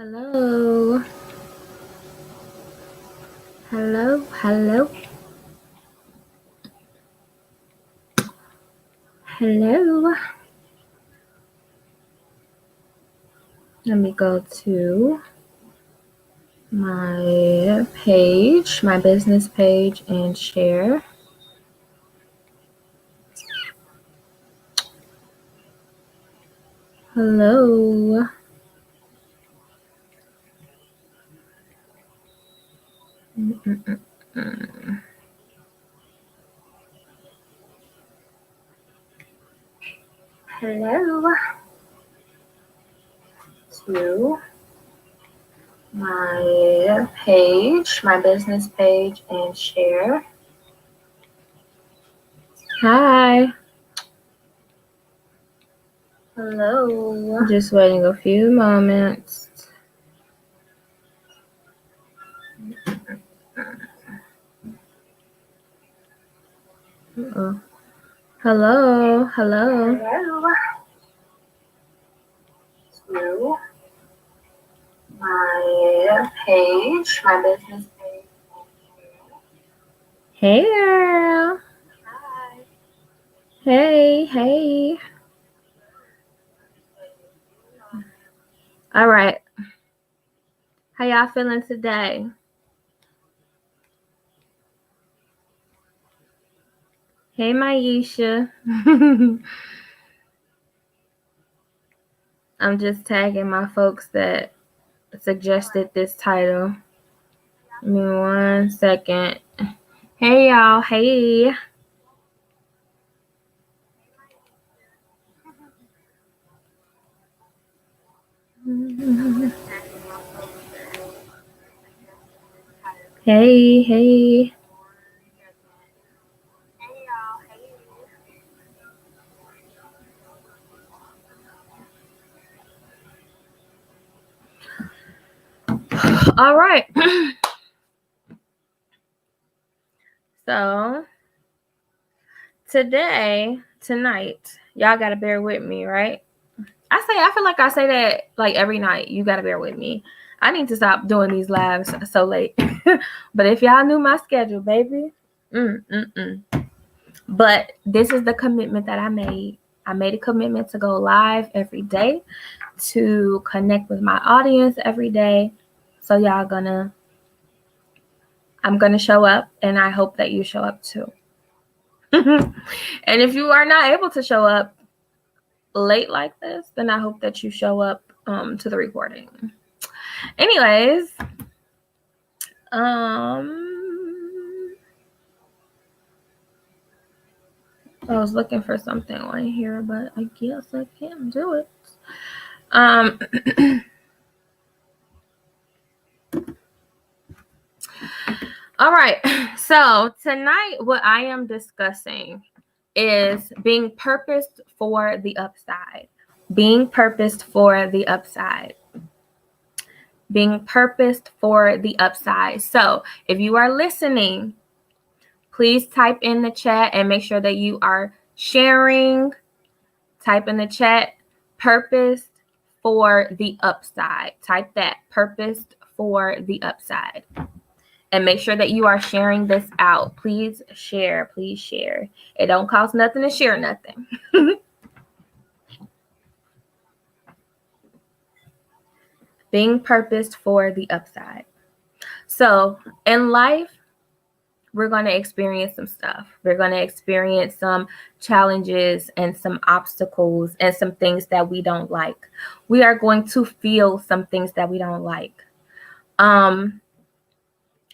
Hello. Hello. Hello. Hello. Let me go to my page, my business page, and share. Hello. Hello. To my page, my business page, and share. Hi. Hello. Just waiting a few moments. Uh-oh. Hello. Hello. Hello. To my page, my business page. Hey, girl. Hi. Hey. All right. How y'all feeling today? Hey, Maisha. I'm just tagging my folks that suggested this title. Give me 1 second. Hey, y'all. Hey. Hey. All right. So tonight, y'all gotta bear with me, right? I feel like I say that like every night. You gotta bear with me. I need to stop doing these lives so late. But if y'all knew my schedule, baby. But this is the commitment that I made. I made a commitment to go live every day, to connect with my audience every day. So I'm gonna show up, and I hope that you show up too. And if you are not able to show up late like this, then I hope that you show up to the recording. Anyways, I was looking for something on here, but I guess I can't do it. All right. So tonight, what I am discussing is being purposed for the upside. Being purposed for the upside. Being purposed for the upside. So if you are listening, please type in the chat and make sure that you are sharing. Type in the chat, purposed for the upside. Type that, purposed for the upside. And make sure that you are sharing this out. Please share. It don't cost nothing to share nothing. Being purposed for the upside. So in life, we're going to experience some stuff. We're going to experience some challenges and some obstacles and some things that we don't like. We are going to feel some things that we don't like.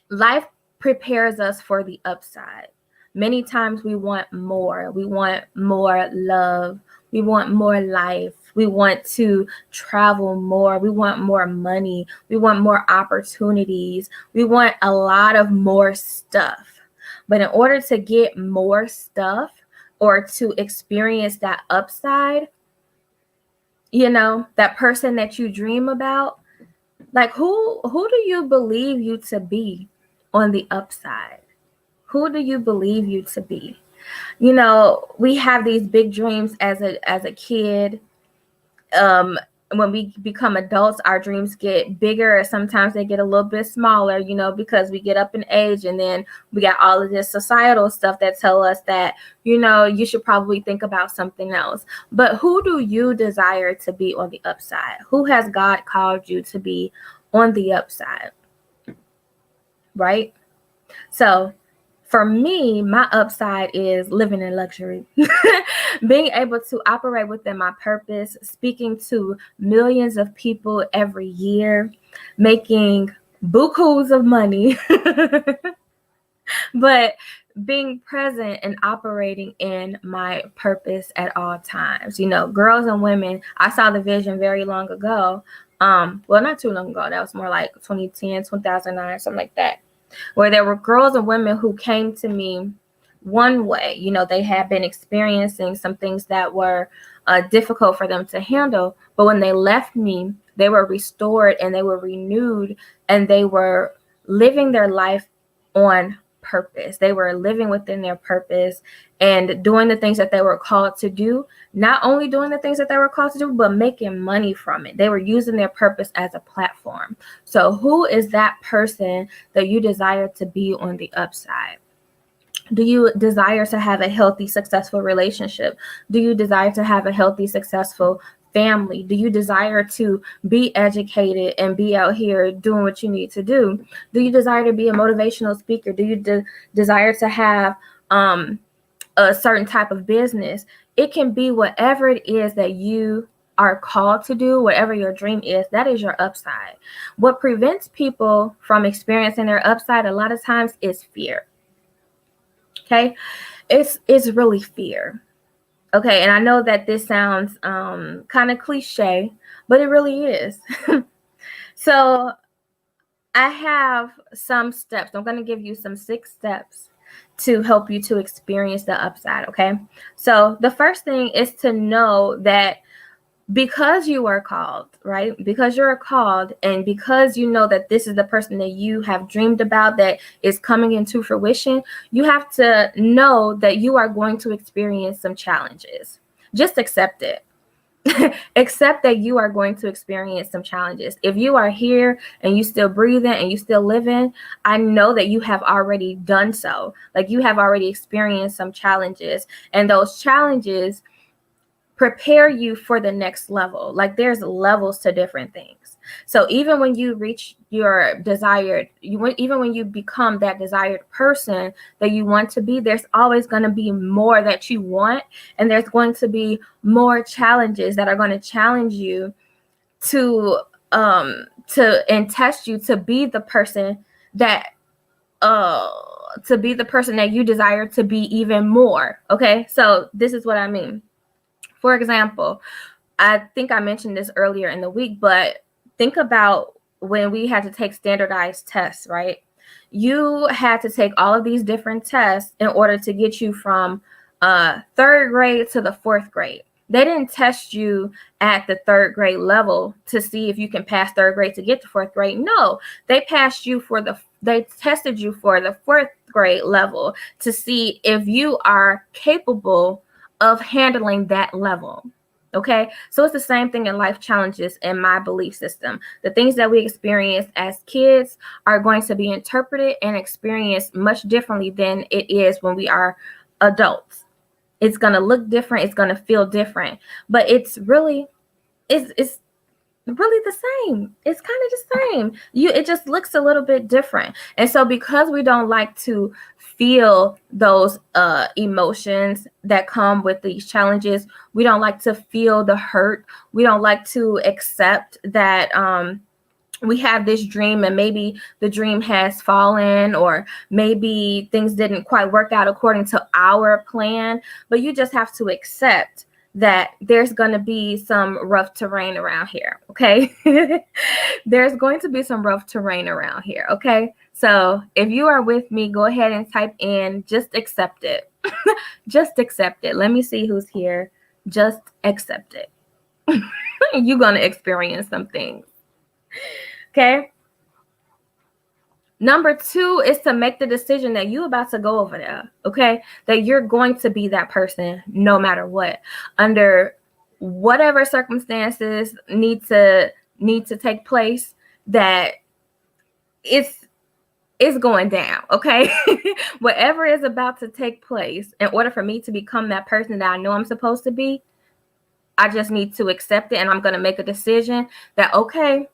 Life prepares us for the upside. Many times we want more. We want more love. We want more life. We want to travel more. We want more money. We want more opportunities. We want a lot of more stuff. But in order to get more stuff or to experience that upside, that person that you dream about, like who do you believe you to be on the upside? Who do you believe you to be? We have these big dreams as a kid. when we become adults, our dreams get bigger, or sometimes they get a little bit smaller, because we get up in age, and then we got all of this societal stuff that tell us that, you should probably think about something else. But who do you desire to be on the upside? Who has God called you to be on the upside? Right? So for me, my upside is living in luxury, being able to operate within my purpose, speaking to millions of people every year, making bukus of money, but being present and operating in my purpose at all times. Girls and women, I saw the vision very long ago. Well, not too long ago. That was more like 2010, 2009, something like that, where there were girls and women who came to me one way. They had been experiencing some things that were difficult for them to handle. But when they left me, they were restored and they were renewed, and they were living their life on purpose. They were living within their purpose and doing the things that they were called to do. Not only doing the things that they were called to do, but making money from it. They were using their purpose as a platform. So who is that person that you desire to be on the upside? Do you desire to have a healthy, successful relationship? Do you desire to have a healthy, successful family? Do you desire to be educated and be out here doing what you need to do? Do you desire to be a motivational speaker? Do you desire to have a certain type of business? It can be whatever it is that you are called to do, whatever your dream is, that is your upside. What prevents people from experiencing their upside a lot of times is fear. Okay? It's really fear. Okay, and I know that this sounds kind of cliche, but it really is. So I have some steps. I'm going to give you some 6 steps to help you to experience the upside, okay? So the first thing is to know that because you are called, right? Because you're called, and because you know that this is the person that you have dreamed about that is coming into fruition, you have to know that you are going to experience some challenges. Just accept it. Accept that you are going to experience some challenges. If you are here and you still breathing and you still living, I know that you have already done so. Like, you have already experienced some challenges, and those challenges prepare you for the next level. Like, there's levels to different things. So even when you reach your desired, even when you become that desired person that you want to be, there's always going to be more that you want. And there's going to be more challenges that are going to challenge you to and test you to be the person that you desire to be even more. Okay. So this is what I mean. For example, I think I mentioned this earlier in the week, but think about when we had to take standardized tests, right? You had to take all of these different tests in order to get you from 3rd grade to the 4th grade. They didn't test you at the 3rd grade level to see if you can pass 3rd grade to get to 4th grade. No, they tested you for the 4th grade level to see if you are capable of handling that level. Okay, so it's the same thing in life challenges in my belief system. The things that we experience as kids are going to be interpreted and experienced much differently than it is when we are adults. It's going to look different. It's going to feel different, but it's really the same. It's kind of the same. It just looks a little bit different. And so because we don't like to feel those emotions that come with these challenges, we don't like to feel the hurt. We don't like to accept that we have this dream and maybe the dream has fallen, or maybe things didn't quite work out according to our plan. But you just have to accept that there's going to be some rough terrain around here, okay? There's going to be some rough terrain around here, okay? So if you are with me, go ahead and type in, just accept it. Just accept it. Let me see who's here. Just accept it. You're going to experience some things, okay? Number 2 is to make the decision that you're about to go over there, okay? That you're going to be that person no matter what, under whatever circumstances need to take place, that it's going down, okay? Whatever is about to take place, in order for me to become that person that I know I'm supposed to be, I just need to accept it, and I'm going to make a decision that, okay,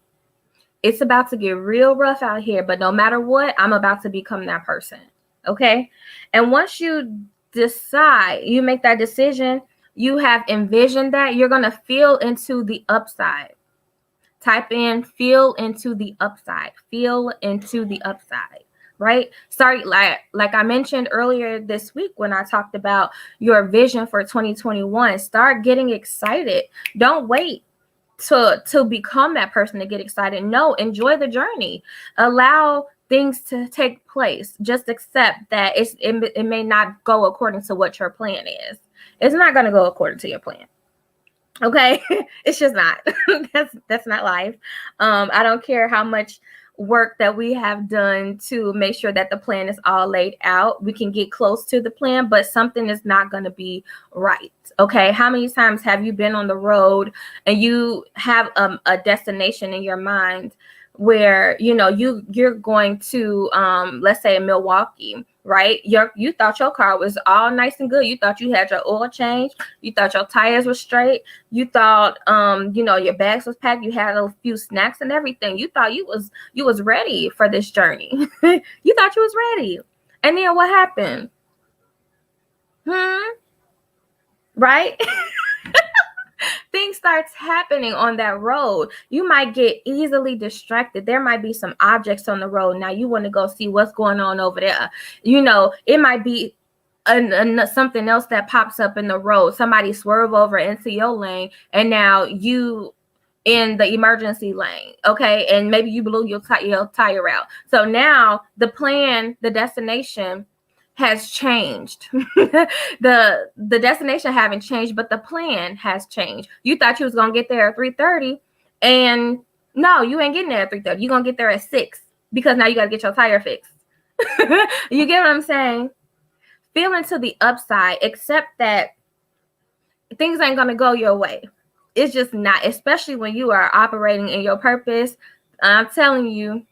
it's about to get real rough out here, but no matter what, I'm about to become that person, okay? And once you decide, you make that decision, you have envisioned that, you're going to feel into the upside. Type in feel into the upside. Feel into the upside, right? Sorry, like I mentioned earlier this week when I talked about your vision for 2021, start getting excited. Don't wait to become that person to get excited. No, enjoy the journey. Allow things to take place. Just accept that it may not go according to what your plan is. It's not going to go according to your plan. Okay, it's just not. That's not life. I don't care how much work that we have done to make sure that the plan is all laid out. We can get close to the plan, but something is not going to be right. Okay, how many times have you been on the road and you have a destination in your mind where you're going to let's say Milwaukee, right? You thought your car was all nice and good. You thought you had your oil change. You thought your tires were straight. You thought your bags was packed. You had a few snacks and everything. You thought you was ready for this journey. You thought you was ready. And then what happened? Right? Things starts happening on that road. You might get easily distracted. There might be some objects on the road. Now you want to go see what's going on over there. It might be something else that pops up in the road. Somebody swerve over into your lane, and now you in the emergency lane, okay? And maybe you blew your tire out. So now the destination has changed. the destination haven't changed, but the plan has changed. You thought you was gonna get there at 3:30, and no, you ain't getting there at 3:30. You're gonna get there at 6 because now you gotta get your tire fixed. You get what I'm saying? Feel into the upside, accept that things ain't gonna go your way. It's just not, especially when you are operating in your purpose. I'm telling you,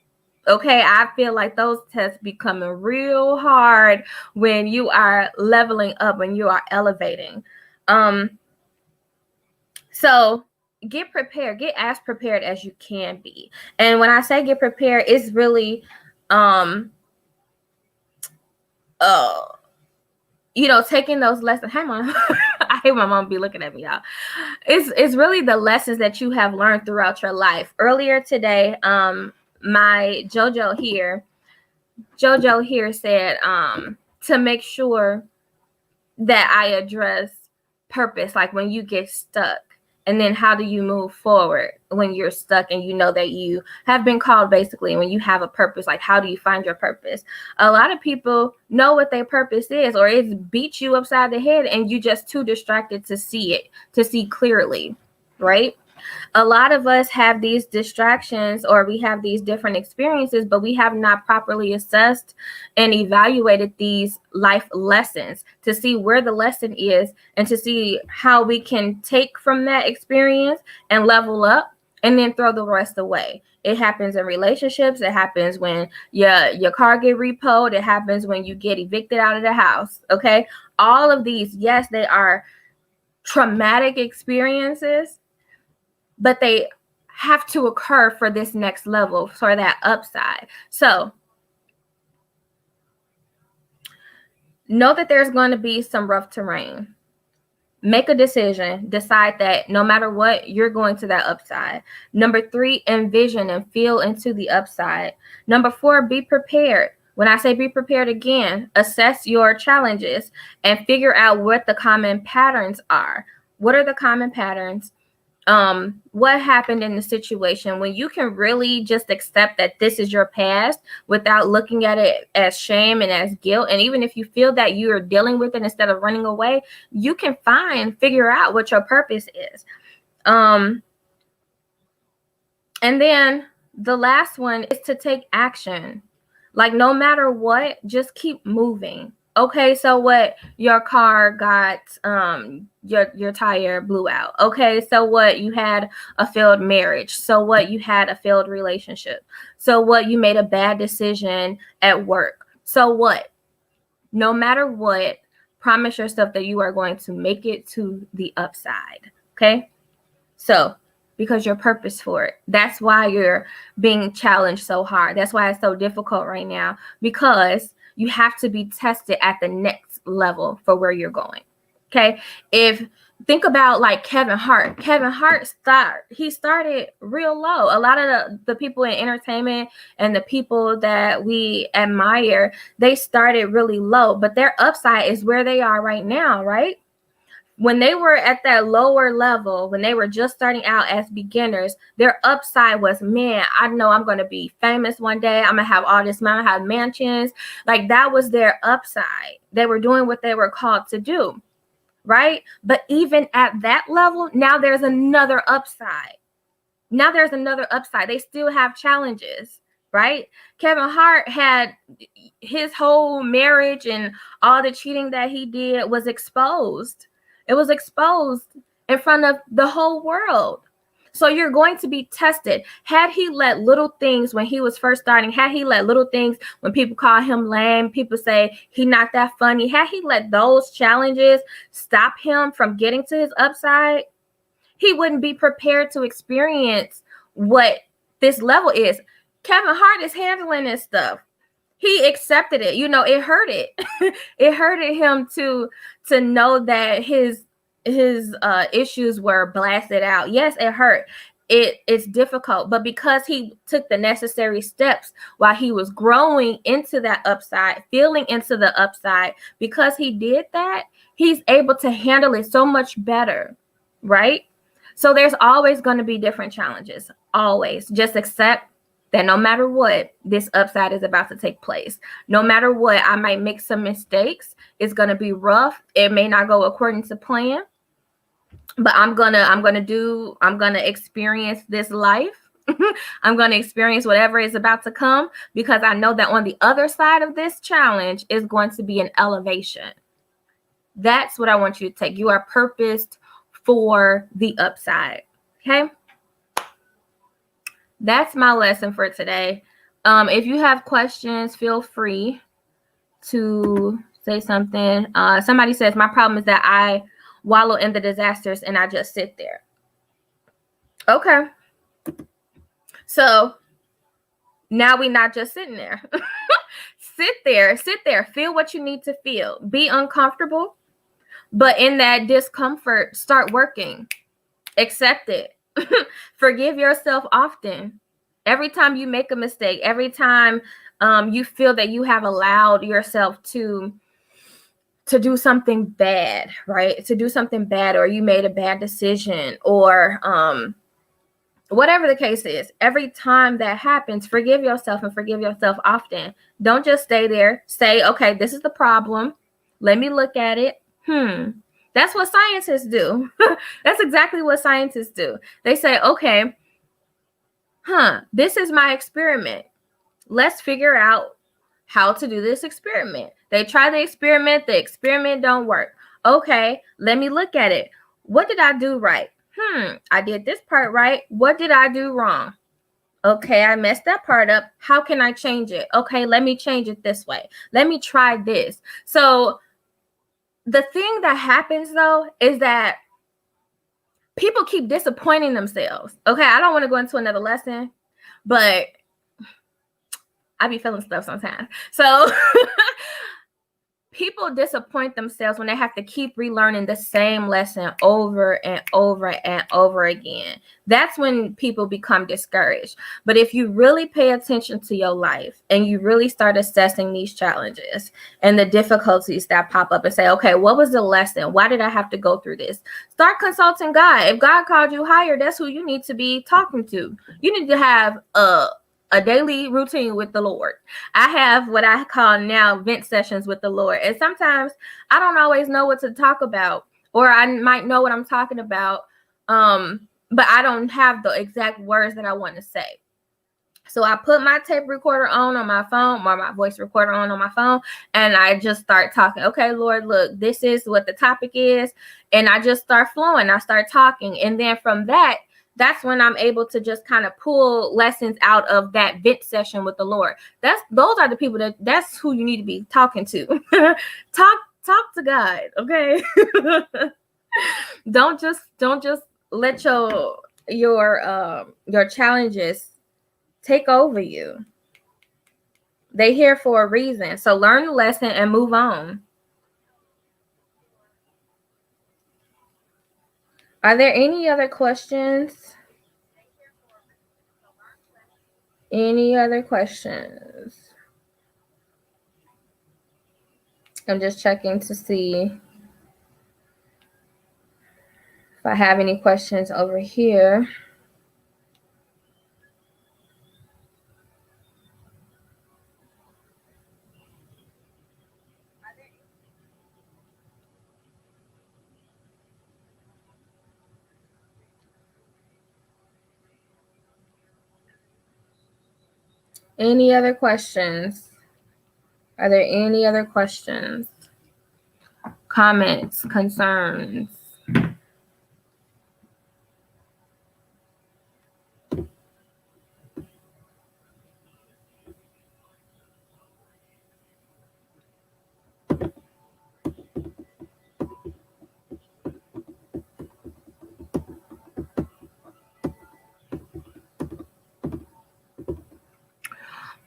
okay, I feel like those tests becoming real hard when you are leveling up, when you are elevating. So get prepared, get as prepared as you can be. And when I say get prepared, it's really, taking those lessons. Hey, Mom. I hate my mom be looking at me, y'all. It's really the lessons that you have learned throughout your life. Earlier today, my JoJo here said to make sure that I address purpose, like when you get stuck, and then how do you move forward when you're stuck and you know that you have been called, basically, when you have a purpose, like how do you find your purpose? A lot of people know what their purpose is, or it's beat you upside the head and you just too distracted to see clearly, right? A lot of us have these distractions, or we have these different experiences, but we have not properly assessed and evaluated these life lessons to see where the lesson is and to see how we can take from that experience and level up and then throw the rest away. It happens in relationships. It happens when your car get repoed. It happens when you get evicted out of the house. Okay. All of these, yes, they are traumatic experiences, but they have to occur for this next level, for that upside. So know that there's going to be some rough terrain. Make a decision. Decide that no matter what, you're going to that upside. Number 3, envision and feel into the upside. Number 4, be prepared. When I say be prepared, again, assess your challenges and figure out what the common patterns are. What are the common patterns? What happened in the situation? When you can really just accept that this is your past without looking at it as shame and as guilt, and even if you feel that you are dealing with it instead of running away, you can figure out what your purpose is. And then the last one is to take action. Like no matter what, just keep moving. Okay, so what? Your car got your tire blew out. Okay, so what? You had a failed marriage. So what? You had a failed relationship. So what? You made a bad decision at work. So what? No matter what, promise yourself that you are going to make it to the upside. Okay? So, because you're purpose for it. That's why you're being challenged so hard. That's why it's so difficult right now, because you have to be tested at the next level for where you're going. Okay? If think about like Kevin Hart. Kevin Hart started real low. A lot of the people in entertainment and the people that we admire, they started really low, but their upside is where they are right now, right? When they were at that lower level, when they were just starting out as beginners, their upside was, man, I know I'm going to be famous one day. I'm going to have all this money, have mansions. Like that was their upside. They were doing what they were called to do, right? But even at that level, now there's another upside. Now there's another upside. They still have challenges, right? Kevin Hart had his whole marriage and all the cheating that he did was exposed. It was exposed in front of the whole world. So you're going to be tested. Had he let little things when he was first starting, had he let little things when people call him lame, people say he not that funny, had he let those challenges stop him from getting to his upside, he wouldn't be prepared to experience what this level is. Kevin Hart is handling this stuff. He accepted it. You know, it hurted. It hurted him to know that his issues were blasted out. Yes, it hurt. It's difficult, but because he took the necessary steps while he was growing into that upside, feeling into the upside, because he did that, he's able to handle it so much better, right? So there's always going to be different challenges. Always. Just accept that no matter what, this upside is about to take place. No matter what, I might make some mistakes. It's going to be rough. It may not go according to plan, but I'm going to experience this life. I'm going to experience whatever is about to come, because I know that on the other side of this challenge is going to be an elevation. That's what I want you to take. You are purposed for the upside. Okay? That's my lesson for today. If you have questions, feel free to say something. Somebody says, my problem is that I wallow in the disasters and I just sit there. Okay. So now we're not just sitting there. Sit there. Feel what you need to feel. Be uncomfortable. But in that discomfort, start working. Accept it. Forgive yourself often. Every time you make a mistake, every time you feel that you have allowed yourself to do something bad, right? To do something bad, or you made a bad decision, or whatever the case is, every time that happens, forgive yourself, and forgive yourself often. Don't just stay there. Say, okay, this is the problem. Let me look at it. That's what scientists do. That's exactly what scientists do. They say, okay, this is my experiment. Let's figure out how to do this experiment. They try the experiment don't work. Okay, let me look at it. What did I do right? I did this part right. What did I do wrong? Okay, I messed that part up. How can I change it? Okay, let me change it this way. Let me try this. So the thing that happens though is that people keep disappointing themselves. Okay, I don't want to go into another lesson, but I be feeling stuff sometimes. So people disappoint themselves when they have to keep relearning the same lesson over and over and over again. That's when people become discouraged. But if you really pay attention to your life and you really start assessing these challenges and the difficulties that pop up and say, okay, what was the lesson? Why did I have to go through this? Start consulting God. If God called you higher, that's who you need to be talking to. You need to have a daily routine with the Lord. I have what I call now vent sessions with the Lord. And sometimes I don't always know what to talk about, or I might know what I'm talking about, but I don't have the exact words that I want to say. So I put my tape recorder on my phone, or my voice recorder on my phone, and I just start talking. Okay, Lord, look, this is what the topic is. And I just start flowing. I start talking. And then from that's when I'm able to just kind of pull lessons out of that vent session with the Lord. Those are the people that's who you need to be talking to. Talk to God, okay? Don't just let your challenges take over you. They here for a reason. So learn the lesson and move on. Are there any other questions? Any other questions? I'm just checking to see if I have any questions over here. Any other questions? Are there any other questions? Comments, concerns?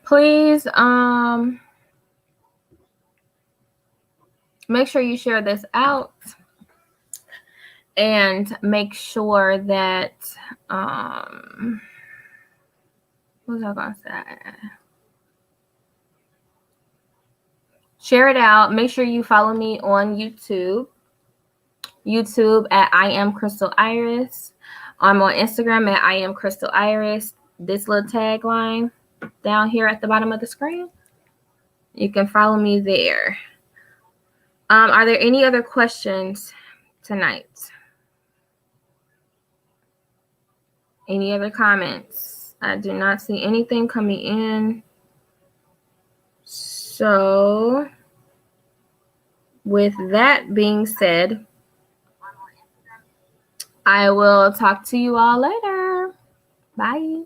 Please make sure you share this out, and make sure that what was I gonna say? Share it out. Make sure you follow me on YouTube at I am Crystal Iris. I'm on Instagram at I am Crystal Iris. This little tagline down here at the bottom of the screen, you can follow me there. Are there any other questions tonight? Any other comments? I do not see anything coming in. So with that being said, I will talk to you all later. Bye.